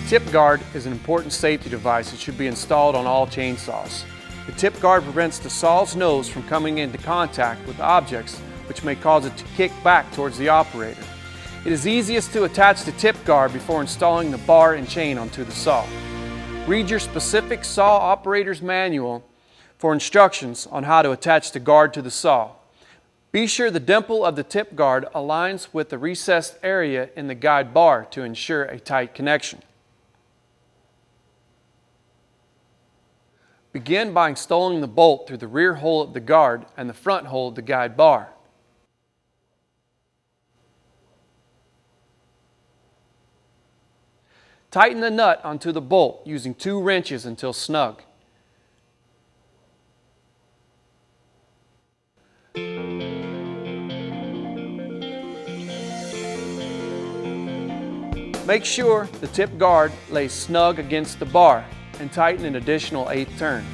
tip guard is an important safety device that should be installed on all chainsaws. The tip guard prevents the saw's nose from coming into contact with objects which may cause it to kick back towards the operator. It is easiest to attach the tip guard before installing the bar and chain onto the saw. Read your specific saw operator's manual for instructions on how to attach the guard to the saw. Be sure the dimple of the tip guard aligns with the recessed area in the guide bar to ensure a tight connection. Begin by installing the bolt through the rear hole of the guard and the front hole of the guide bar. Tighten the nut onto the bolt using 2 wrenches until snug. Make sure the tip guard lays snug against the bar and tighten an additional 1/8 turn.